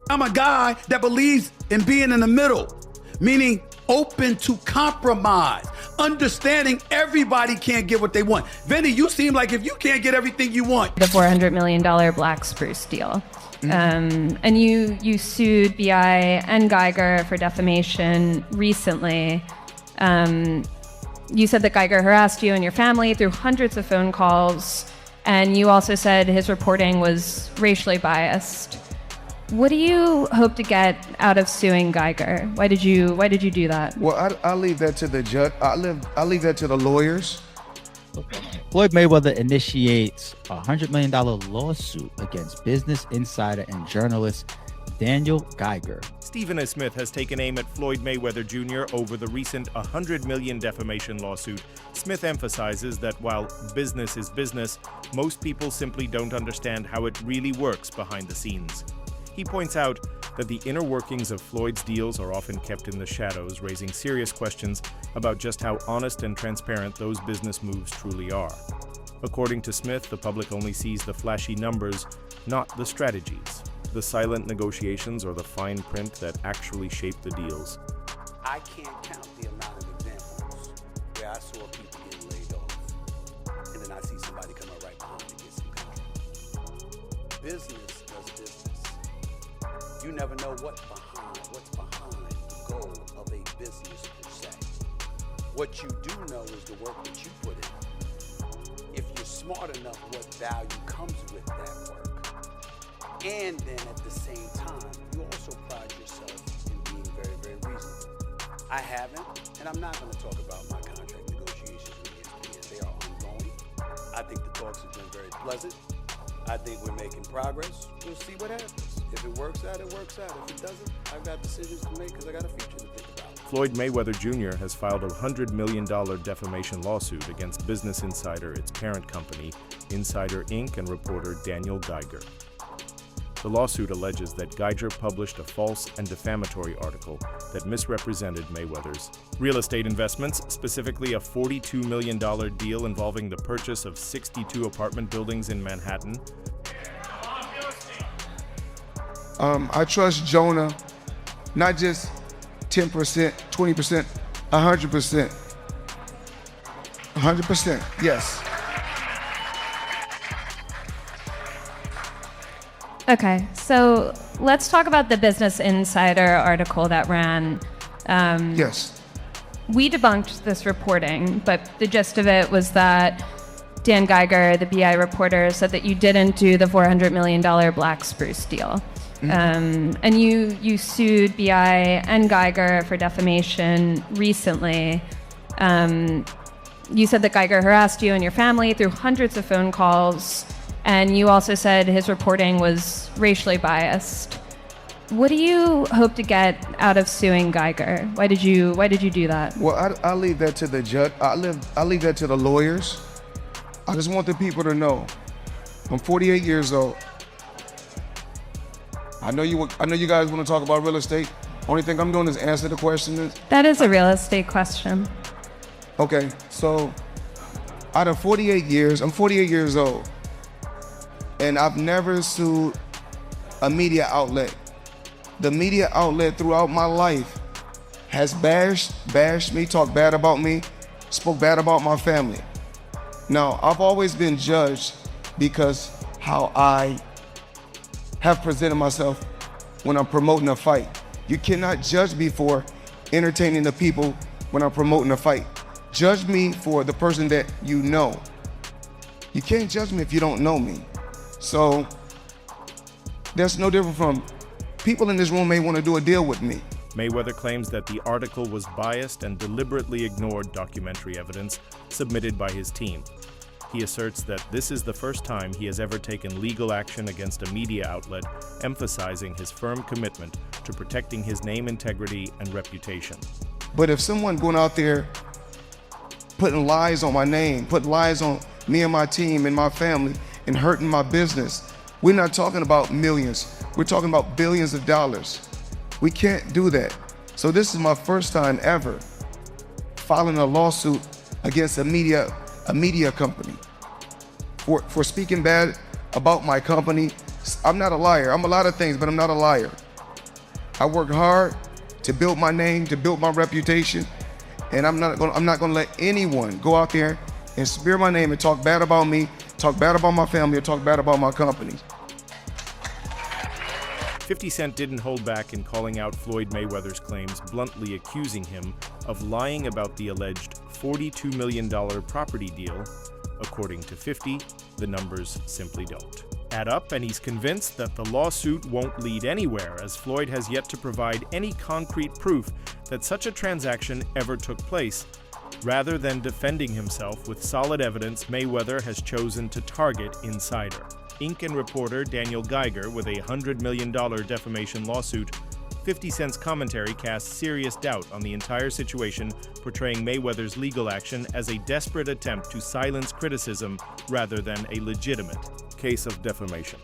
I'm a guy that believes in being in the middle, meaning open to compromise, understanding everybody can't get what they want. Vinny, you seem like if you can't get everything you want. The $400 million black spruce deal. And you sued BI and Geiger for defamation recently. You said that Geiger harassed you and your family through hundreds of phone calls, and you also said his reporting was racially biased. What do you hope to get out of suing Geiger? Why did you do that? Well, I'll leave that to the judge. I'll leave that to the lawyers. Floyd Mayweather initiates a $100 million lawsuit against Business Insider and journalist Daniel Geiger. Stephen A. Smith has taken aim at Floyd Mayweather Jr. over the recent $100 million defamation lawsuit. Smith emphasizes that while business is business, most people simply don't understand how it really works behind the scenes. He points out that the inner workings of Floyd's deals are often kept in the shadows, raising serious questions about just how honest and transparent those business moves truly are. According to Smith, the public only sees the flashy numbers, not the strategies, the silent negotiations or the fine print that actually shape the deals. I can't count the amount of examples where I saw people getting laid off, and then I see somebody come up right behind and get some contract. Business does business. You never know what's behind the goal of a business per se. What you do know is the work that you put in. If you're smart enough, what value comes with that work. And then at the same time, you also pride yourself in being very, very reasonable. I haven't, and I'm not going to talk about my contract negotiations with ESPN. They are ongoing. I think the talks have been very pleasant. I think we're making progress. We'll see what happens. If it works out, it works out. If it doesn't, I've got decisions to make because I got a future to think about. Floyd Mayweather Jr. has filed a $100 million defamation lawsuit against Business Insider, its parent company, Insider Inc., and reporter Daniel Geiger. The lawsuit alleges that Geiger published a false and defamatory article that misrepresented Mayweather's real estate investments, specifically a $42 million deal involving the purchase of 62 apartment buildings in Manhattan. I trust Jonah, not just 10%, 20%, 100%. 100%, yes. Okay, so let's talk about the Business Insider article that ran. Yes. We debunked this reporting, but the gist of it was that Dan Geiger, the BI reporter, said that you didn't do the $400 million black spruce deal. And you sued BI and Geiger for defamation recently. You said that Geiger harassed you and your family through hundreds of phone calls, and you also said his reporting was racially biased. What do you hope to get out of suing Geiger? Why did you do that? Well, I'll leave that to the judge. I'll leave that to the lawyers. I just want the people to know, I'm 48 years old. I know you guys want to talk about real estate. Only thing I'm doing is answer the question. That is a real estate question. Okay, so out of 48 years, I'm 48 years old, and I've never sued a media outlet. The media outlet throughout my life has bashed me, talked bad about me, spoke bad about my family. Now, I've always been judged because how I have presented myself when I'm promoting a fight. You cannot judge me for entertaining the people when I'm promoting a fight. Judge me for the person that you know. You can't judge me if you don't know me. So that's no different from people in this room may want to do a deal with me. Mayweather claims that the article was biased and deliberately ignored documentary evidence submitted by his team. He asserts that this is the first time he has ever taken legal action against a media outlet, emphasizing his firm commitment to protecting his name integrity and reputation. But if someone going out there putting lies on my name, putting lies on me and my team and my family and hurting my business, we're not talking about millions. We're talking about billions of dollars. We can't do that. So this is my first time ever filing a lawsuit against a media company for speaking bad about my company. I'm not a liar. I'm a lot of things, but I'm not a liar. I worked hard to build my name, to build my reputation, and I'm not gonna let anyone go out there and smear my name and talk bad about me, talk bad about my family, or talk bad about my company. 50 Cent didn't hold back in calling out Floyd Mayweather's claims, bluntly accusing him of lying about the alleged $42 million property deal. According to 50, the numbers simply don't add up, and he's convinced that the lawsuit won't lead anywhere, as Floyd has yet to provide any concrete proof that such a transaction ever took place. Rather than defending himself with solid evidence, Mayweather has chosen to target Insider. Inc. and reporter Daniel Geiger with a $100 million defamation lawsuit. 50 Cent's commentary casts serious doubt on the entire situation, portraying Mayweather's legal action as a desperate attempt to silence criticism rather than a legitimate case of defamation.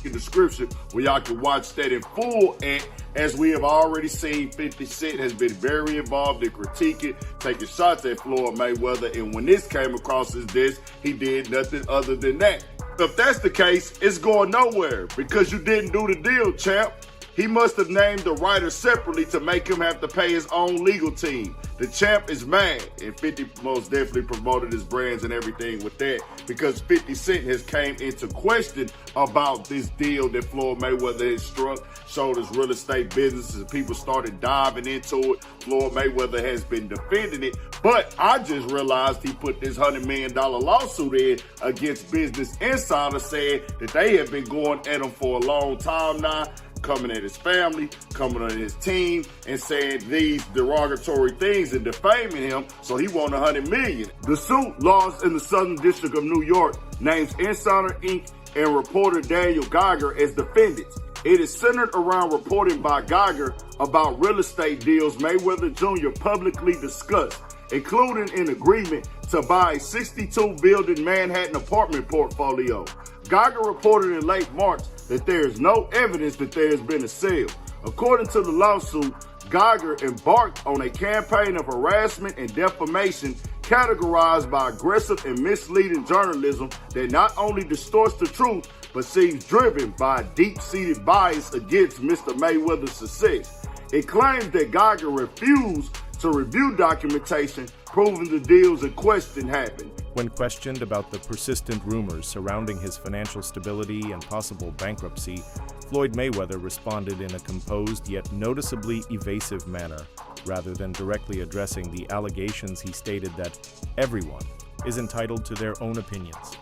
In the description where y'all can watch that in full, and as we have already seen, 50 Cent has been very involved in critiquing, taking shots at Floyd Mayweather, and when this came across his desk, he did nothing other than that. If that's the case, it's going nowhere because you didn't do the deal, champ. He must have named the writer separately to make him have to pay his own legal team. The champ is mad, and 50 most definitely promoted his brands and everything with that, because 50 Cent has came into question about this deal that Floyd Mayweather has struck, showed his real estate businesses, and people started diving into it. Floyd Mayweather has been defending it, but I just realized he put this $100 million lawsuit in against Business Insider, saying that they have been going at him for a long time now, coming at his family, coming at his team, and saying these derogatory things and defaming him, so he won $100 million. The suit lost in the Southern District of New York names Insider Inc. and reporter Daniel Geiger as defendants. It is centered around reporting by Geiger about real estate deals Mayweather Jr. publicly discussed, including an agreement to buy a 62-building Manhattan apartment portfolio. Geiger reported in late March that there is no evidence that there has been a sale. According to the lawsuit, Geiger embarked on a campaign of harassment and defamation categorized by aggressive and misleading journalism that not only distorts the truth, but seems driven by a deep-seated bias against Mr. Mayweather's success. It claims that Geiger refused to review documentation proving the deals in question happened. When questioned about the persistent rumors surrounding his financial stability and possible bankruptcy, Floyd Mayweather responded in a composed yet noticeably evasive manner. Rather than directly addressing the allegations, he stated that everyone is entitled to their own opinions.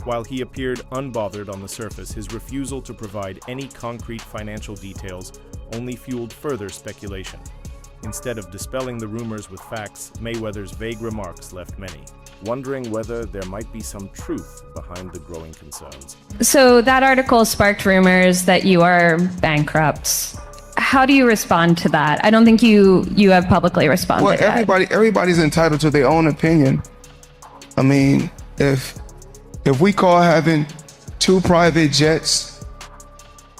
While he appeared unbothered on the surface, his refusal to provide any concrete financial details only fueled further speculation. Instead of dispelling the rumors with facts, Mayweather's vague remarks left many wondering whether there might be some truth behind the growing concerns. So that article sparked rumors that you are bankrupt. How do you respond to that? I don't think you have publicly responded. Well, everybody's entitled to their own opinion. I mean, if we call having 2 private jets,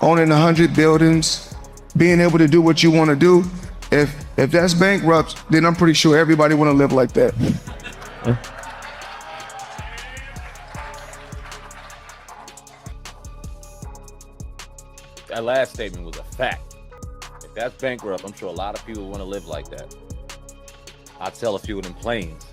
owning 100 buildings, being able to do what you want to do, if that's bankrupt, then I'm pretty sure everybody want to live like that. That last statement was a fact. If that's bankrupt, I'm sure a lot of people want to live like that. I'd sell a few of them planes,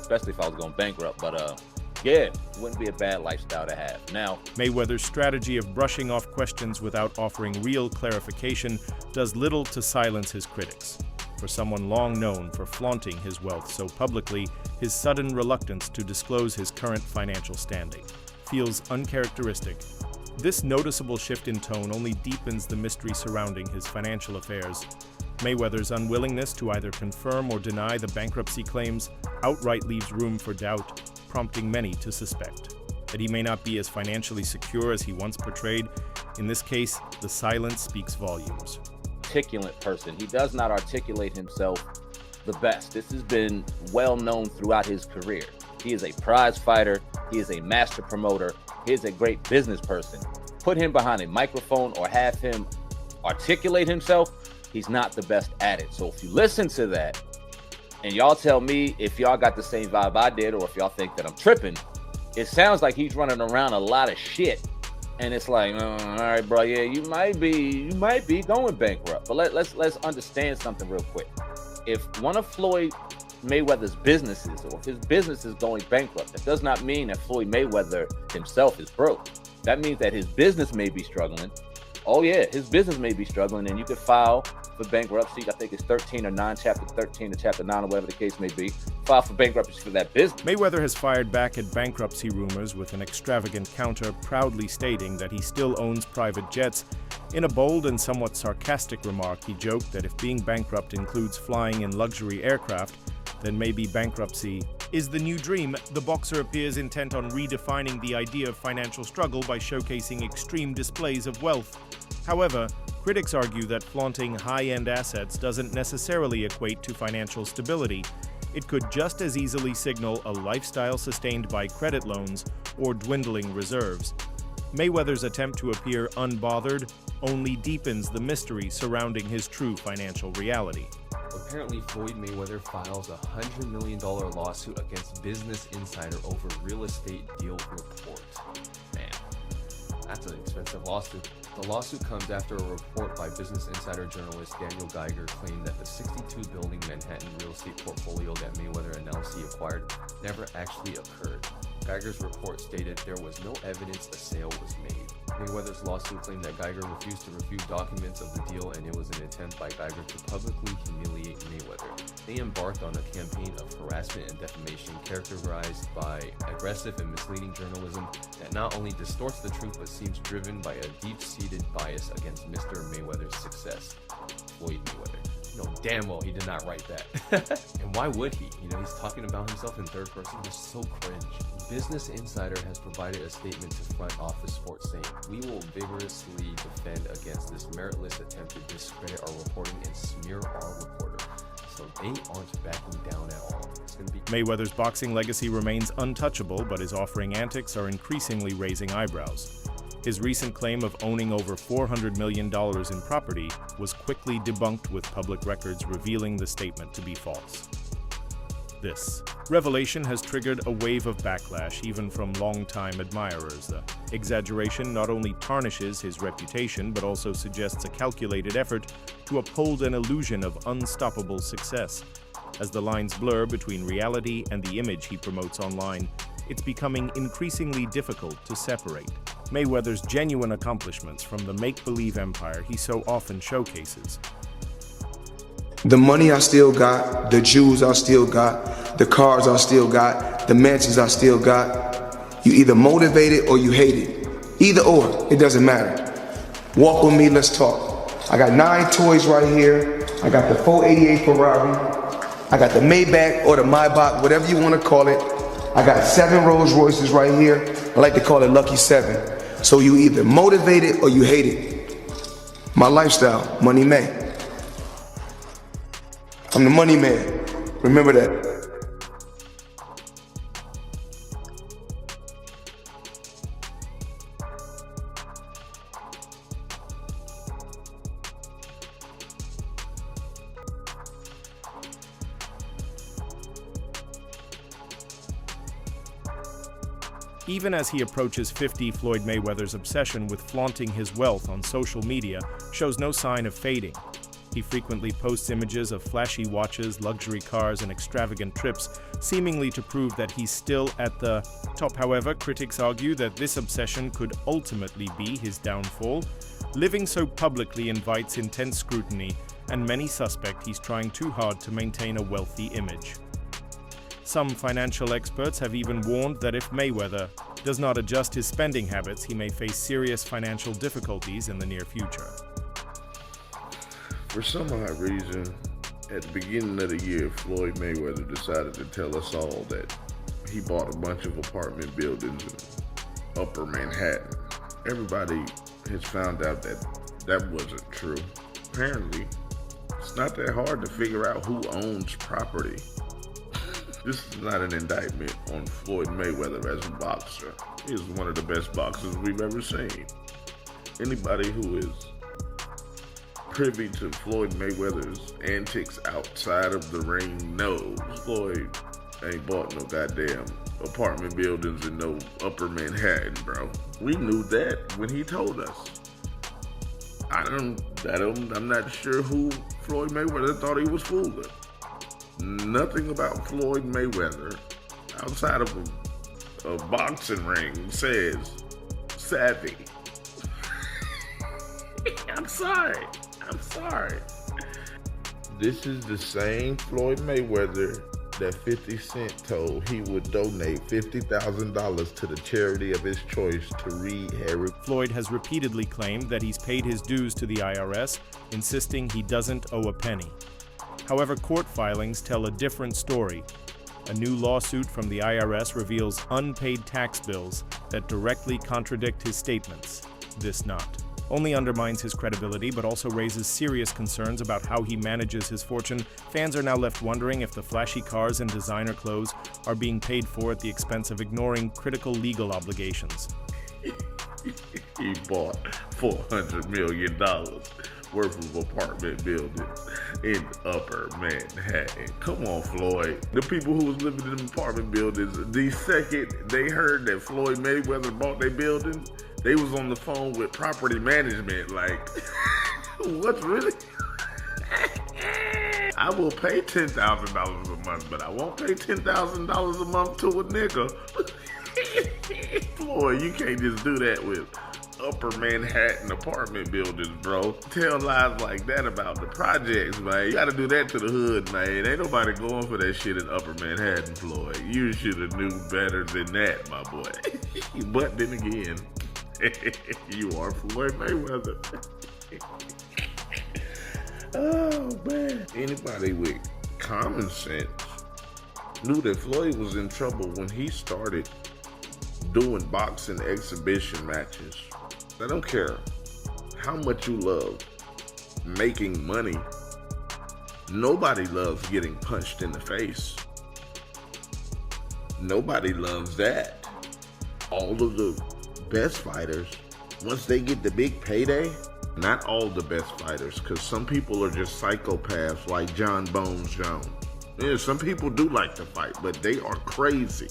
especially if I was going bankrupt. But yeah, it wouldn't be a bad lifestyle to have. Now, Mayweather's strategy of brushing off questions without offering real clarification does little to silence his critics. For someone long known for flaunting his wealth so publicly, his sudden reluctance to disclose his current financial standing feels uncharacteristic. This noticeable shift in tone only deepens the mystery surrounding his financial affairs. Mayweather's unwillingness to either confirm or deny the bankruptcy claims outright leaves room for doubt, prompting many to suspect that he may not be as financially secure as he once portrayed. In this case, the silence speaks volumes. articulate person. He does not articulate himself the best. This has been well known throughout his career. He is a prize fighter. He is a master promoter. He is a great business person. Put him behind a microphone or have him articulate himself, he's not the best at it. So if you listen to that and y'all tell me if y'all got the same vibe I did, or if y'all think that I'm tripping, it sounds like he's running around a lot of shit And it's like, all right, bro, yeah, you might be going bankrupt. But let's understand something real quick. If one of Floyd Mayweather's businesses, or if his business is going bankrupt, that does not mean that Floyd Mayweather himself is broke. That means that his business may be struggling. Oh yeah, his business may be struggling, and you could file for bankruptcy. I think it's 13 or 9, chapter 13 to chapter 9, or whatever the case may be. File for bankruptcy for that business. Mayweather has fired back at bankruptcy rumors with an extravagant counter, proudly stating that he still owns private jets. In a bold and somewhat sarcastic remark, he joked that if being bankrupt includes flying in luxury aircraft, then maybe bankruptcy is the new dream. The boxer appears intent on redefining the idea of financial struggle by showcasing extreme displays of wealth. However, critics argue that flaunting high-end assets doesn't necessarily equate to financial stability. It could just as easily signal a lifestyle sustained by credit loans or dwindling reserves. Mayweather's attempt to appear unbothered only deepens the mystery surrounding his true financial reality. Apparently, Floyd Mayweather files a $100 million lawsuit against Business Insider over real estate deal report. Man, that's an expensive lawsuit. The lawsuit comes after a report by Business Insider journalist Daniel Geiger claimed that the 62-building Manhattan real estate portfolio that Mayweather and LC acquired never actually occurred. Geiger's report stated there was no evidence a sale was made. Mayweather's lawsuit claimed that Geiger refused to review documents of the deal, and it was an attempt by Geiger to publicly humiliate Mayweather. They embarked on a campaign of harassment and defamation characterized by aggressive and misleading journalism that not only distorts the truth but seems driven by a deep-seated bias against Mr. Mayweather's success, Floyd Mayweather. You know damn well he did not write that. And why would he? You know, he's talking about himself in third person. That's so cringe. Business Insider has provided a statement to Front Office Sports saying, "We will vigorously defend against this meritless attempt to discredit our reporting and smear our reporter." So they aren't backing down at all. It's gonna be Mayweather's boxing legacy remains untouchable, but his offering antics are increasingly raising eyebrows. His recent claim of owning over $400 million in property was quickly debunked, with public records revealing the statement to be false. This revelation has triggered a wave of backlash, even from longtime admirers. The exaggeration not only tarnishes his reputation, but also suggests a calculated effort to uphold an illusion of unstoppable success. As the lines blur between reality and the image he promotes online, it's becoming increasingly difficult to separate Mayweather's genuine accomplishments from the make-believe empire he so often showcases. The money I still got, the jewels I still got, the cars I still got, the mansions I still got. You either motivate it or you hate it. Either or, it doesn't matter. Walk with me, let's talk. I got 9 toys right here. I got the 488 Ferrari. I got the Maybach or the Maybach, whatever you want to call it. I got 7 Rolls Royces right here. I like to call it Lucky 7. So you either motivate it or you hate it. My lifestyle, money man. I'm the money man. Remember that. Even as he approaches 50, Floyd Mayweather's obsession with flaunting his wealth on social media shows no sign of fading. He frequently posts images of flashy watches, luxury cars, and extravagant trips, seemingly to prove that he's still at the top. However, critics argue that this obsession could ultimately be his downfall. Living so publicly invites intense scrutiny, and many suspect he's trying too hard to maintain a wealthy image. Some financial experts have even warned that if Mayweather does not adjust his spending habits, he may face serious financial difficulties in the near future. For some odd reason, at the beginning of the year, Floyd Mayweather decided to tell us all that he bought a bunch of apartment buildings in Upper Manhattan. Everybody has found out that that wasn't true. Apparently, it's not that hard to figure out who owns property. This is not an indictment on Floyd Mayweather as a boxer. He is one of the best boxers we've ever seen. Anybody who is privy to Floyd Mayweather's antics outside of the ring knows Floyd ain't bought no goddamn apartment buildings in no upper Manhattan, bro. We knew that when he told us. I'm not sure who Floyd Mayweather thought he was fooling. Nothing about Floyd Mayweather outside of a boxing ring says savvy. I'm sorry. This is the same Floyd Mayweather that 50 Cent told he would donate $50,000 to the charity of his choice to rehab. Floyd has repeatedly claimed that he's paid his dues to the IRS, insisting he doesn't owe a penny. However, court filings tell a different story. A new lawsuit from the IRS reveals unpaid tax bills that directly contradict his statements. This not only undermines his credibility, but also raises serious concerns about how he manages his fortune. Fans are now left wondering if the flashy cars and designer clothes are being paid for at the expense of ignoring critical legal obligations. He bought $400 million worth of apartment buildings in upper Manhattan. Come on, Floyd. The people who was living in apartment buildings, the second they heard that Floyd Mayweather bought their building, they was on the phone with property management, like, what's really? I will pay $10,000 a month, but I won't pay $10,000 a month to a nigga. Floyd, you can't just do that with upper Manhattan apartment buildings, bro. Tell lies like that about the projects, man. You gotta do that to the hood, man. Ain't nobody going for that shit in upper Manhattan, Floyd. You should have knew better than that, my boy. But then again, you are Floyd Mayweather. Oh, man. Anybody with common sense knew that Floyd was in trouble when he started doing boxing exhibition matches. I don't care how much you love making money. Nobody loves getting punched in the face. Nobody loves that. All of the best fighters, once they get the big payday, not all the best fighters, because some people are just psychopaths like John Bones Jones. Yeah, some people do like to fight, but they are crazy.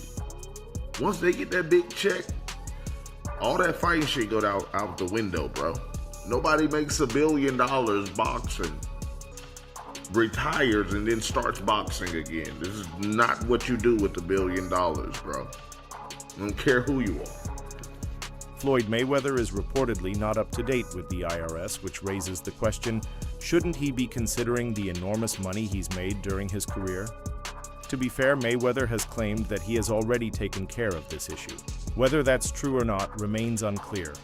Once they get that big check, all that fighting shit go out the window, bro. Nobody makes $1 billion boxing, retires, and then starts boxing again. This is not what you do with $1 billion, bro. I don't care who you are. Floyd Mayweather is reportedly not up to date with the IRS, which raises the question, shouldn't he be considering the enormous money he's made during his career? To be fair, Mayweather has claimed that he has already taken care of this issue. Whether that's true or not remains unclear.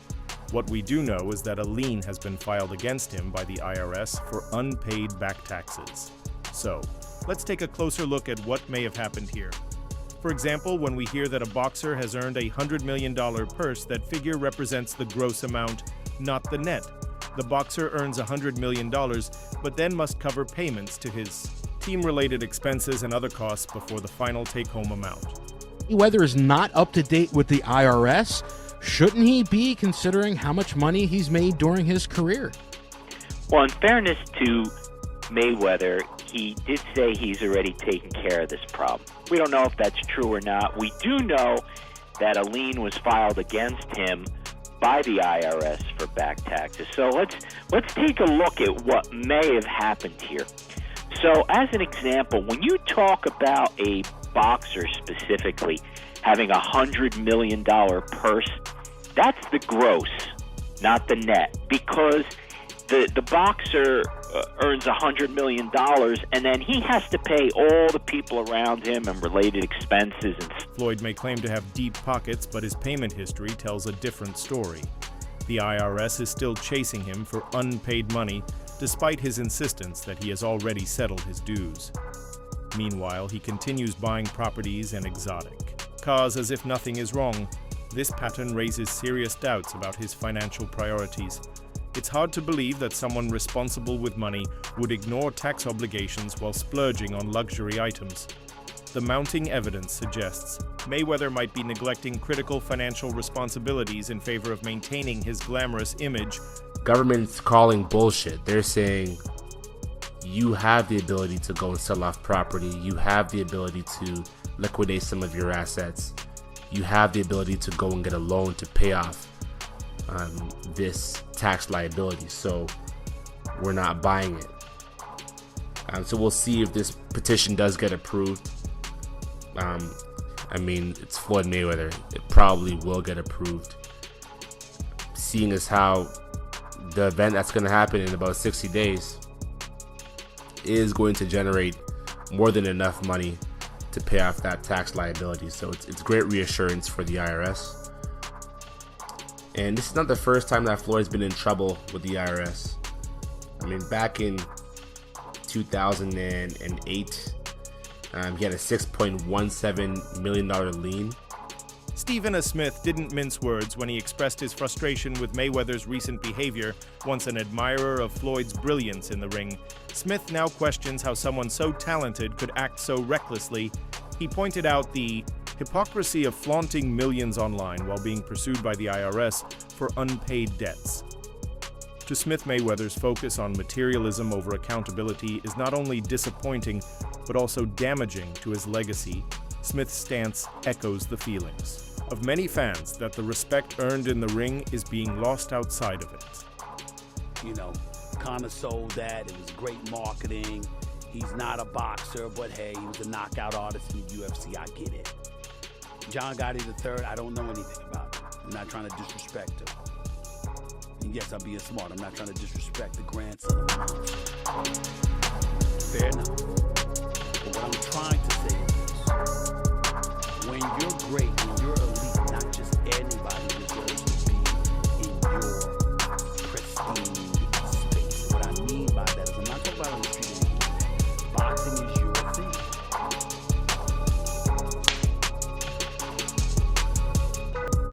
What we do know is that a lien has been filed against him by the IRS for unpaid back taxes. So, let's take a closer look at what may have happened here. For example, when we hear that a boxer has earned a $100 million purse, that figure represents the gross amount, not the net. The boxer earns $100 million, but then must cover payments to his team-related expenses and other costs before the final take-home amount. Mayweather is not up to date with the IRS. Shouldn't he be considering how much money he's made during his career? Well, in fairness to Mayweather, he did say he's already taken care of this problem. We don't know if that's true or not. We do know that a lien was filed against him by the IRS for back taxes. So let's take a look at what may have happened here. So as an example, when you talk about a boxer specifically having a $100 million purse, that's the gross, not the net, because the boxer earns $100 million, and then he has to pay all the people around him and related expenses. Floyd may claim to have deep pockets, but his payment history tells a different story. The IRS is still chasing him for unpaid money, despite his insistence that he has already settled his dues. Meanwhile, he continues buying properties and exotic cars as if nothing is wrong. This pattern raises serious doubts about his financial priorities. It's hard to believe that someone responsible with money would ignore tax obligations while splurging on luxury items. The mounting evidence suggests Mayweather might be neglecting critical financial responsibilities in favor of maintaining his glamorous image. Government's calling bullshit. They're saying you have the ability to go and sell off property. You have the ability to liquidate some of your assets, you have the ability to go and get a loan to pay off this tax liability. So we're not buying it. So we'll see if this petition does get approved. I mean, it's Floyd Mayweather. It probably will get approved, seeing as how the event that's going to happen in about 60 days is going to generate more than enough money to pay off that tax liability. So it's great reassurance for the IRS. And this is not the first time that Floyd's been in trouble with the IRS. I mean, back in 2008, he had a $6.17 million lien. Stephen A. Smith didn't mince words when he expressed his frustration with Mayweather's recent behavior. Once an admirer of Floyd's brilliance in the ring, Smith now questions how someone so talented could act so recklessly. He pointed out the hypocrisy of flaunting millions online while being pursued by the IRS for unpaid debts. To Smith, Mayweather's focus on materialism over accountability is not only disappointing, but also damaging to his legacy. Smith's stance echoes the feelings of many fans that the respect earned in the ring is being lost outside of it. You know, kind of sold that. It was great marketing. He's not a boxer, but hey, he was a knockout artist in the UFC. I get it. John Gotti III, I don't know anything about him. I'm not trying to disrespect him. And yes, I'm being smart. I'm not trying to disrespect the grandson of the monster. Fair enough. But what I'm trying to say is this. When you're great,